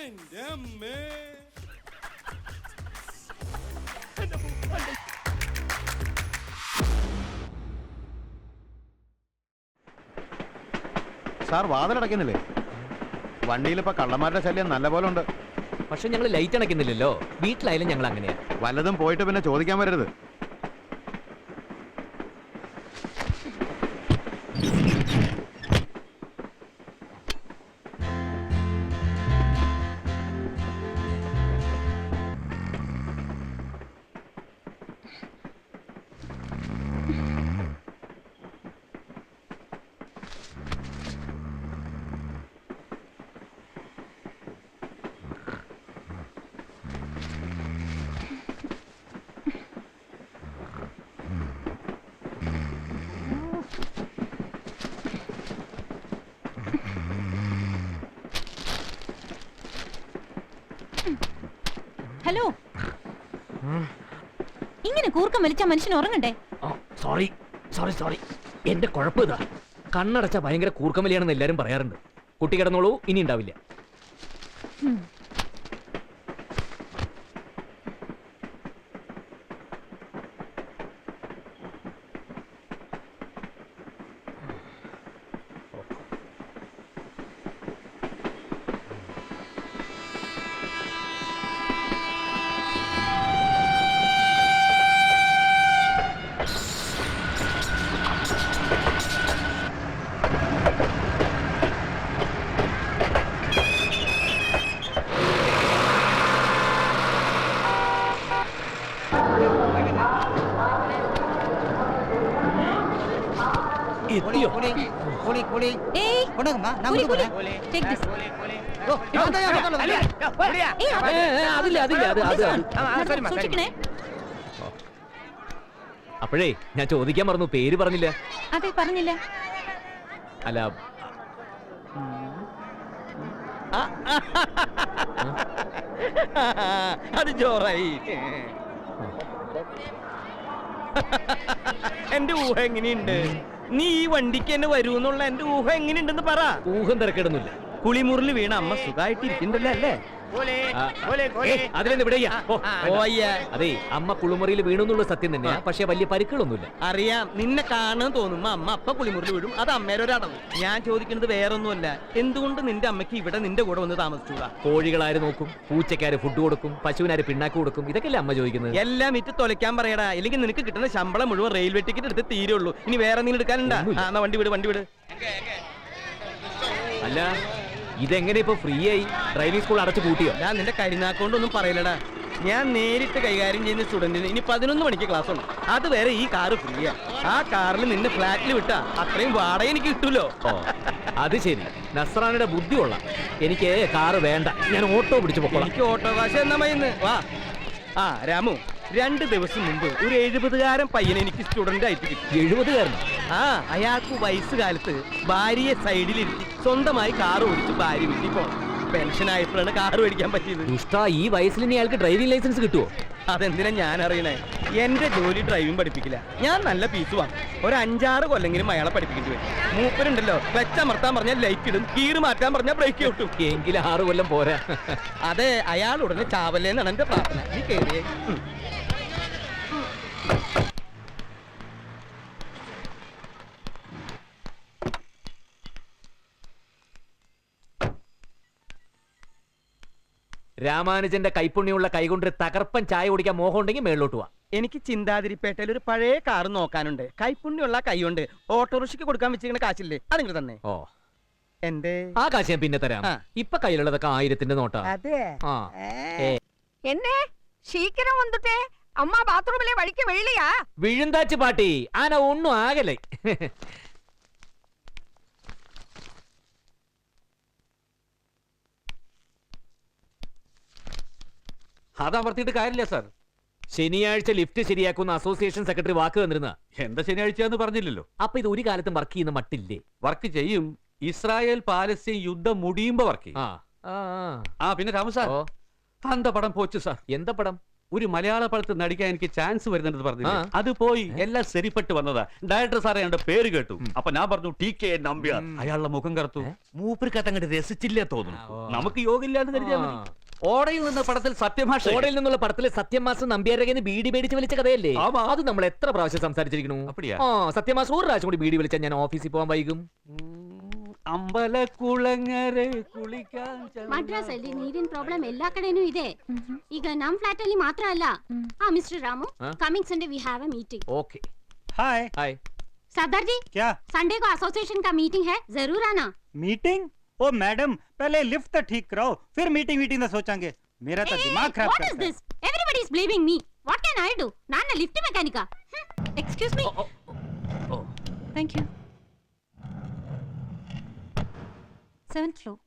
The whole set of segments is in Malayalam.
എന്റെ അമ്മേ. സാർ വാതിലടയ്ക്കുന്നില്ലേ? വണ്ടിയിലിപ്പോ കള്ളന്മാരുടെ ശല്യം നല്ല പോലെ ഉണ്ട്. പക്ഷെ ഞങ്ങൾ ലൈറ്റ് അണയ്ക്കുന്നില്ലല്ലോ. വീട്ടിലായാലും ഞങ്ങൾ അങ്ങനെയാ. വല്ലതും പോയിട്ട് പിന്നെ ചോദിക്കാൻ വരരുത്. ഹലോ, ഇങ്ങനെ കൂർക്കം വലിച്ച മനുഷ്യൻ ഉറങ്ങണ്ടേ? സോറി സോറി സോറി, എന്റെ കുഴപ്പം ഇതാ. കണ്ണടച്ച ഭയങ്കര കൂർക്കമലിയാണെന്ന് എല്ലാരും പറയാറുണ്ട്. കുട്ടി കിടന്നോളൂ, ഇനി ഉണ്ടാവില്ല. അപ്പോഴേ ഞാൻ ചോദിക്കാൻ മറന്നു, പേര് പറഞ്ഞില്ല. അതെ, പറഞ്ഞില്ല. അല്ല, അത് ജോറായി. എന്റെ ഊഹ എങ്ങനെയുണ്ട്? നീ ഈ വണ്ടിക്ക് തന്നെ വരൂന്നുള്ള എന്റെ ഊഹ എങ്ങനെയുണ്ടെന്ന് പറ. ഊഹം തിരക്കിടുന്നില്ല. കുളിമുറിൽ വീണ അമ്മ സുഖമായിട്ടിരിക്കണ്ടല്ലോ അല്ലേ? അതെ, അമ്മ കുളിമുറിയിൽ വീണെന്നുള്ള സത്യം തന്നെയാ. പക്ഷെ വലിയ പരിക്കുകളൊന്നുമില്ല. അറിയാം, നിന്നെ കാണാൻ തോന്നുമ്പോ അമ്മ അപ്പ കുളിമുറിൽ വീഴും. അത് അമ്മേരെ ഒരടവ്. ഞാൻ ചോദിക്കുന്നത് വേറൊന്നുമല്ല, എന്തുകൊണ്ട് നിന്റെ അമ്മയ്ക്ക് ഇവിടെ നിന്റെ കൂടെ വന്ന് താമസിച്ചൂടാ? കോഴികളാര് നോക്കും, പൂച്ചക്കാര് ഫുഡ് കൊടുക്കും, പശുവിനാര് പിണ്ണാക്ക് കൊടുക്കും, ഇതൊക്കെയല്ലേ അമ്മ ചോദിക്കുന്നത്? എല്ലാം ഇറ്റ് തൊലയ്ക്കാൻ പറയടാ. ഇല്ലെങ്കിൽ നിനക്ക് കിട്ടുന്ന ശമ്പളം മുഴുവൻ റെയിൽവേ ടിക്കറ്റ് എടുത്ത് തീരുള്ളൂ. ഇനി വേറെ എന്തെങ്കിലും എടുക്കാനുണ്ടാ? എന്നാ വണ്ടി വിട്, വണ്ടി വിട്. അല്ല, ഇതെങ്ങനെ ഇപ്പൊ ഫ്രീ ആയി? ഡ്രൈവിംഗ് സ്കൂൾ അടച്ചു പൂട്ടിയോ? ഞാൻ നിന്റെ കരിനാക്കൊണ്ടൊന്നും പറയില്ലടാ. ഞാൻ നേരിട്ട് കൈകാര്യം ചെയ്യുന്ന സ്റ്റുഡന്റിന് ഇനി 11 മണിക്ക് ക്ലാസ് ഉണ്ട്. അത് വരെ ഈ കാറ് ഫ്രീയാ. ആ കാറിൽ നിന്നെ ഫ്ലാറ്റിൽ വിട്ടാ അത്രയും വാടക എനിക്ക് കിട്ടൂലോ. അത് ശരി, നസ്രാനിയുടെ ബുദ്ധി കൊള്ളാം. എനിക്ക് കാറ് വേണ്ട, ഞാൻ ഓട്ടോ പിടിച്ചു പോകണം. എനിക്ക് ഓട്ടോ കാശ് എന്നാ മയിന്ന് വാ. ആ രാമു, 2 ദിവസം മുമ്പ് ഒരു 70കാരൻ പയ്യനെ എനിക്ക് സ്റ്റുഡന്റ് ആയിട്ട് കിട്ടി. 70കാരൻ? ആ, അയാൾക്ക് വയസ്സുകാലത്ത് ഭാര്യയെ സൈഡിലിരുത്തി സ്വന്തമായി കാർ ഓടിച്ച് ഭാര്യ വീട്ടിൽ പോകണം. പെൻഷൻ ആയപ്പോഴാണ് കാർ മേടിക്കാൻ പറ്റിയത്. ഈ വയസ്സിൽ ഇനി അയാൾക്ക് ഡ്രൈവിംഗ് ലൈസൻസ് കിട്ടുമോ? അതെന്തിനാ ഞാൻ അറിയണേ? എന്റെ ജോലി ഡ്രൈവിംഗ് പഠിപ്പിക്കില്ല. ഞാൻ നല്ല ഫീസ് വാങ്ങും. ഒരു 5-6 കൊല്ലെങ്കിലും അയാളെ പഠിപ്പിക്കേണ്ടി വരും. മൂപ്പരുണ്ടല്ലോ, വെച്ചമർത്താൻ പറഞ്ഞാൽ ലൈറ്റ് ഇടും, ഗീറ് മാറ്റാൻ പറഞ്ഞാൽ ബ്രേക്ക് കിട്ടും. എങ്കിൽ 6 കൊല്ലം പോരാ. അതെ, അയാൾ ഉടനെ ചാവല്ലേന്നാണ് എന്റെ പ്രാർത്ഥന. നീ കേറിയേ. രാമാനുജന്റെ കൈപ്പുണ്യമുള്ള കൈകൊണ്ട് തകർപ്പൻ ചായ കുടിക്കാൻ മോഹം ഉണ്ടെങ്കിൽ മേളിലോട്ട് പോവാ. എനിക്ക് ചിന്താതിരിപ്പേട്ടയിൽ ഒരു പഴയ കാറ് നോക്കാനുണ്ട്. കൈപ്പുണ്യമുള്ള കൈകൊണ്ട് ഓട്ടോറിക്ഷയ്ക്ക് കൊടുക്കാൻ വെച്ചിരിക്കുന്ന കാശില്ലേ, അതിങ്ങൾ തന്നെ. ഓ, എന്റെ ആ കാശ് ഞാൻ പിന്നെ തരാം. ഇപ്പൊ കയ്യിലുള്ളതൊക്കെ 1000ന്റെ നോട്ടാ. അതെ. എന്നെ ശീക്കരം വന്നിട്ടേ അമ്മ ബാത്റൂമിലെ വഴിക്ക് വീഴിയാ വിഴുന്താച്ച് പാട്ടി ആന ഒന്നും ആകലേ. അതമർത്തിയിട്ട് കാര്യമില്ല സാർ. ശനിയാഴ്ച ലിഫ്റ്റ് ശരിയാക്കുന്ന അസോസിയേഷൻ സെക്രട്ടറി വാക്ക് തന്നിരുന്ന. എന്താ ശനിയാഴ്ച പറഞ്ഞില്ലല്ലോ. അപ്പൊ ഇത് ഒരു കാലത്തും വർക്ക് ചെയ്യുന്ന മട്ടില്ലേ? വർക്ക് ചെയ്യും. ഇസ്രായേൽ പാലസ്തീൻ യുദ്ധം മുടിയുമ്പോ വർക്ക് ചെയ്യും. പിന്നെ രാമു സാർ, அந்த படம் போச்சு சார். எந்த படம்? ഒരു മലയാള പടത്തിൽ നടിക്കാൻ എനിക്ക് ചാൻസ് വരുന്നുണ്ടെന്ന് പറഞ്ഞു ആ. അത് പോയി എല്ലാം ശരിപ്പെട്ട് വന്നതാ. ഡയറക്ടർ സാറേ എന്റെ പേര് കേട്ടു. അപ്പൊ ഞാൻ പറഞ്ഞു TK നമ്പ്യാർ. അയാളുടെ മുഖം കറുത്തു. മൂപ്പർക്കത്ത് അങ്ങോട്ട് രസിച്ചില്ല തോന്നുന്നു. നമുക്ക് യോഗില്ലാന്ന് കരുതിയാ മതി. ഓടയിൽ നിന്ന് പടത്തിൽ സത്യഭാഷ ഓടയിൽ നിന്നുള്ള പടത്തില് സത്യമാസം നമ്പ്യാരകന് ബീഡി മേടിച്ച് വലിച്ച കഥയല്ലേ? ആമാ. അത് നമ്മൾ എത്ര പ്രാവശ്യം സംസാരിച്ചിരിക്കണു. അപ്പടിയാ? ആ സത്യമാസം ഒരു പ്രാവശ്യം കൂടി ബീഡി വലിച്ചാൽ ഞാൻ ഓഫീസിൽ പോകാൻ വൈകും. അമ്പലക്കുളങ്ങരെ കുളിക്കാൻ ಮಡ್ರಾಸ್ ಅಲ್ಲಿ ನೀರಿನ ಪ್ರಾಬ್ಲಮ್ ಎಲ್ಲಾ ಕಡೆನೂ ಇದೆ. ಈಗ ನಮ್ ಫ್ಲಾಟ್ ಅಲ್ಲಿ ಮಾತ್ರ ಅಲ್ಲ. Mister Ramu, coming Sunday we have a meeting. Okay hi hi. सरदार जी, क्या संडे को एसोसिएशन का मीटिंग है, जरूर आना. मीटिंग? ओ मैडम पहले लिफ्ट तो ठीक कराओ, फिर मीटिंग वीटिंग का सोचेंगे. मेरा तो दिमाग खराब What is करता है. this? Everybody is blaming me. What can I do? ನಾನು ಲಿಫ್ಟ್ ಮೆಕ್ಯಾನಿಕಾ. Excuse me. Thank you. 7th floor.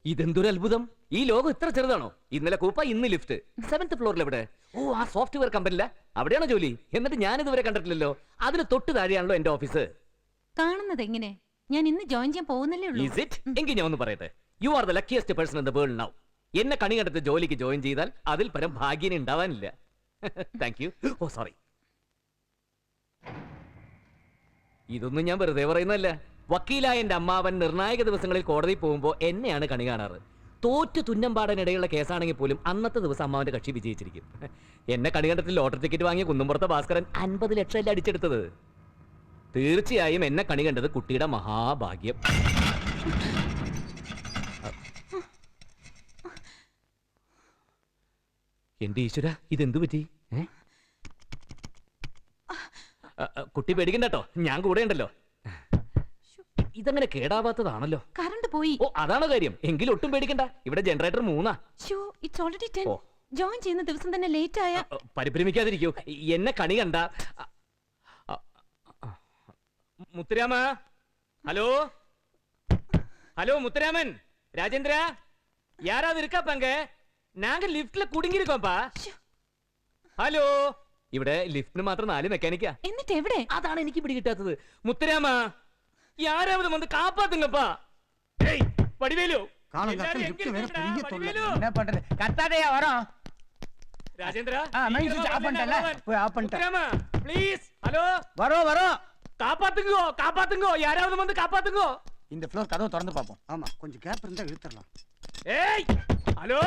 ഇതെന്തൊരു അത്ഭുതം. ഈ ലോകം ഇത്ര ചെറുതാണോ? ഇന്നലെ കൂപ്പ, ഇന്ന് ലിഫ്റ്റ്. 7th ഫ്ലോറിൽ എവിടെ? ഓ, ആ സോഫ്റ്റ്വെയർ കമ്പനിയില. അവിടെയാണോ ജോലി? എന്നിട്ട് ഞാൻ ഇതുവരെ കണ്ടിട്ടില്ലല്ലോ. അതിന് തൊട്ട് താഴെയാണല്ലോ എന്റെ ഓഫീസ്. കാണുന്നത് എങ്ങനെ? ഞാൻ ഇന്ന് ജോയിൻ ചെയ്യാൻ പോകുന്നല്ലേ ഉള്ളൂ. Is it? എങ്കിൽ ഞാൻ ഒന്ന് പറയട്ടെ. You are the luckiest person in the world now. എന്നെ കണി കണ്ടെത്ത് ജോലിക്ക് ജോയിൻ ചെയ്താൽ അതിൽ പരം ഭാഗ്യന് ഉണ്ടാവാനില്ല. Thank you. Oh sorry. ഇതൊന്നും ഞാൻ വെറുതെ പറയുന്നതല്ല. വക്കീലായ എന്റെ അമ്മാവൻ നിർണായക ദിവസങ്ങളിൽ കോടതിയിൽ പോകുമ്പോൾ എന്നെയാണ് കണി കാണാറ്. തോറ്റു തുന്നമ്പാടാനിടയുള്ള കേസാണെങ്കിൽ പോലും അന്നത്തെ ദിവസം അമ്മാവന്റെ കക്ഷി വിജയിച്ചിരിക്കും. എന്നെ കണി കണ്ടിട്ട് ലോട്ടറി ടിക്കറ്റ് വാങ്ങിയ കുന്നുംപുറത്തെ ഭാസ്കരൻ 50 ലക്ഷം അടിച്ചെടുത്തത്. തീർച്ചയായും എന്നെ കണി കണ്ടത് കുട്ടിയുടെ മഹാഭാഗ്യം. എന്റെ ഈശ്വര, ഇതെന്തു പറ്റി? കുട്ടി പേടിക്കണ്ടോ, ഞാൻ കൂടെ ഉണ്ടല്ലോ. ഇതങ്ങനെ കേടാവാത്തതാണല്ലോ. കറണ്ട് പോയി. ഓ അതാണോ കാര്യം? എങ്കിൽ ഒട്ടും പേടിക്കണ്ട. ഇവിടെ ജനറേറ്റർ 3. So, it's already 10. ഓ. ജോയിൻ ചെയ്യുന്ന ദിവസം തന്നെ ലേറ്റ് ആയ. പരിഭ്രമിക്കാതിരിക്കൂ. എന്നെ കണി കണ്ട. മുത്തുരാമ, ഹലോ ഹലോ മുത്തുരാമൻ, രാജേന്ദ്ര, யாராவது இருக்கா பங்க? நாங்க லிஃப்ட்ல കുടുങ്ങിയിരിക്കോപ്പാ. ഹലോ, ഇവിടെ ലിഫ്റ്റിന് മാത്രം 4 മെക്കാനിക്കാ. എന്നിട്ട് എവിടെ? അതാണ് എനിക്ക് പിടികിട്ടാത്തത്. മുത്തുരാമ, யாராவது வந்து காப்பாத்துங்கப்பா. ஏய் வடிவேலு, எல்லாரும் எங்க இருக்கீங்கடா? வடிவேலு, என்ன பண்றது? கத்தாதையா வரோம். ராஜேந்திரா, மெயின் சுவிட்ச் ஆஃப் பண்ணிட்டல, போய் ஆஃப் பண்ணிட்டேன். முத்துராம ப்ளீஸ். ஹலோ, வரோம். காப்பாத்துங்கோ, யாராவது வந்து காப்பாத்துங்கோ. இந்த ஃப்ளோர் கதவு திறந்து பாப்போம். ஆமா, கொஞ்சம் கேப் இருந்தா இழுத்துறலாம். ഏയ് ഹലോ,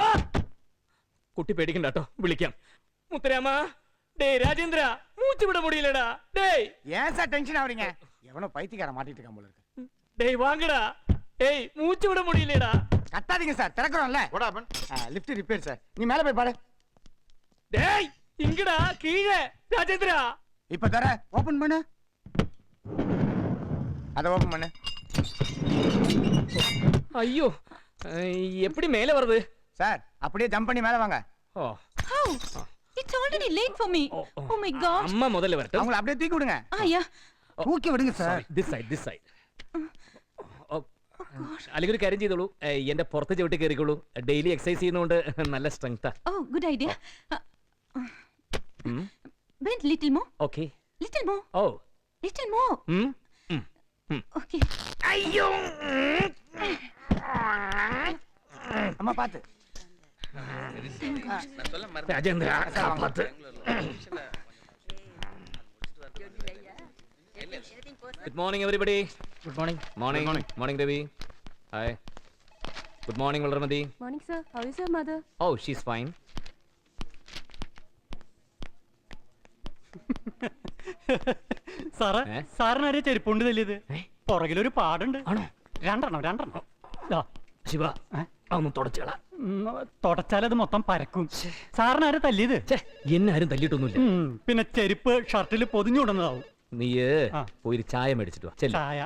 കുട്ടി പേടിക്കണ്ട കേട്ടോ, വിളിക്കാം. മുത്തരാമ, டேய் ராஜேந்திரா, மூச்சு விட முடியலடா. டேய் ஏன் சார் டென்ஷன் ஆவறீங்க? எவனோ பைத்தியக்காரன் மாட்டிட்டு இருக்கான் போல இருக்கு. டேய் வாங்கடா. ஏய் மூச்சு விட முடியலடா. கத்தாதீங்க சார், திறக்கறோம்ல. What happened? Lift repair sir. நீ மேல போய் பாரு. டேய் இங்கடா கீழே. ராஜேந்திரா, இப்ப தர ஓபன் பண்ணு. அத ஓபன் பண்ணு. ஐயோ, எப்படி மேலே வருது? சார், அப்படியே ஜம்ப் பண்ணி மேல வாங்க. ஓ, How? It's already late for me. Oh my god. அம்மா முதல்ல வரட்டும். அவங்கள அப்படியே தூக்கி விடுங்க. Yeah. தூக்கி விடுங்க சார். This side. അല്ലെങ്കിൽ ഒരു കാര്യം ചെയ്തോളൂ, എന്റെ പുറത്ത് ചവിട്ടി കയറിക്കോളൂ. ഡെയിലി എക്സസൈസ് ചെയ്യുന്നതുകൊണ്ട് നല്ല സ്ട്രെങ്താ. Oh, good idea. Bend little more. Okay. Little more. ഓ. Little more. Okay. അയ്യോ. அம்மா பாத்து. Rajendra, കാപ്പാത്ത്. Good morning everybody. Good morning. Morning Ravi. Hi. Good morning Valramadi. Morning sir. How is your mother? Oh, she's fine. സാറേ, സാറിനാരെ ചെരുപ്പുണ്ട് തല്ലിയത്? പുറകിലൊരു പാടുണ്ട്. ആണോ? രണ്ടെണ്ണം. ദാ, ശിവ, അതൊന്ന് തുടച്ചേളാ. തുടച്ചാലത് മൊത്തം പരക്കും. സാറിനാരെ തല്ലിയത്? എന്നെ ആരും തല്ലിയിട്ടൊന്നുമില്ല. പിന്നെ ചെരുപ്പ് ഷർട്ടിൽ പൊതിഞ്ഞുടന്നതാവും. നീ പോയി ഒരു ചായ മേടിച്ചിട്ട് വാ. ചെല്ല്. ചായ.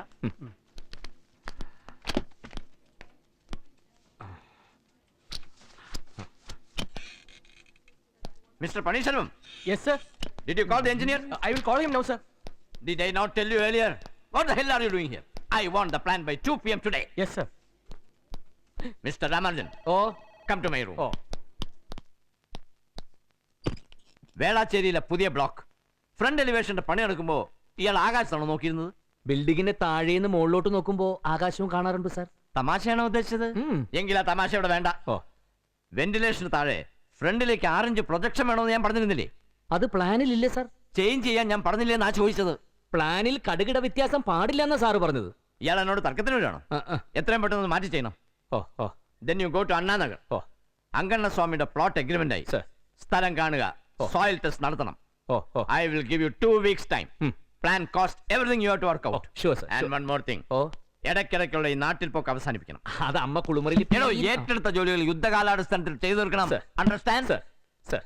Mr. Paneerselvam, Yes sir. did you call the engineer? I will call him now sir. Did I not tell you earlier? What the hell are you doing here? I want the plan by 2 p.m. today. Yes sir. Mr. Ramanujan, Oh. come to my room. Oh. വേളാച്ചേരിയിലെ പുതിയ ബ്ലോക്ക് ഫ്രണ്ട് എലിവേഷന്റെ പണി നടക്കുമ്പോ ഇയാൾ ആകാശത്താണോ നോക്കിയിരുന്നത്? ബിൽഡിങ്ങിന്റെ താഴേന്ന് മുകളിലോട്ട് നോക്കുമ്പോ ആകാശവും കാണാറുണ്ട് സാർ. തമാശയാണോ ഉദ്ദേശിച്ചത്? എങ്കിൽ ആ തമാശ ഇവിടെ വേണ്ട. ഓ, വെന്റിലേഷന് താഴെ ഫ്രണ്ടിലേക്ക് 6 ഇഞ്ച് പ്രൊജക്ഷൻ വേണമെന്ന് ഞാൻ പറഞ്ഞിരുന്നില്ലേ? അത് പ്ലാനിലില്ലേ സാർ? ചേഞ്ച് ചെയ്യാൻ ഞാൻ പറഞ്ഞില്ലേ എന്നാ ചോദിച്ചത്. പ്ലാനിൽ കടുകിട വ്യത്യാസം പാടില്ല എന്നാ സാറ് പറഞ്ഞത്. ഇയാൾ എന്നോട് തർക്കത്തിന് വരാണോ? എത്രയും പെട്ടെന്ന് മാറ്റി ചെയ്യണം. Then you go to Anna Nagar. അങ്കണ്ണ സ്വാമിയുടെ പ്ലോട്ട് എഗ്രിമെന്റ് ആയി. സ്ഥലം കാണുക, സോയിൽ ടെസ്റ്റ് നടത്തണം. I will give you 2 weeks time. Plan, cost, everything you have to work out. Sure, sir. And one more thing. ഇടയ്ക്കിടയ്ക്കുള്ള ഈ നാട്ടിൽ പോക്ക് അവസാനിപ്പിക്കണം. അത് അമ്മ കുളിമുറിയിൽ എടോ, ഏറ്റെടുത്ത ജോലികൾ യുദ്ധകാലാടിസ്ഥാനത്തിൽ ചെയ്തു തീർക്കണം. അണ്ടർസ്റ്റാൻഡ്? സർ.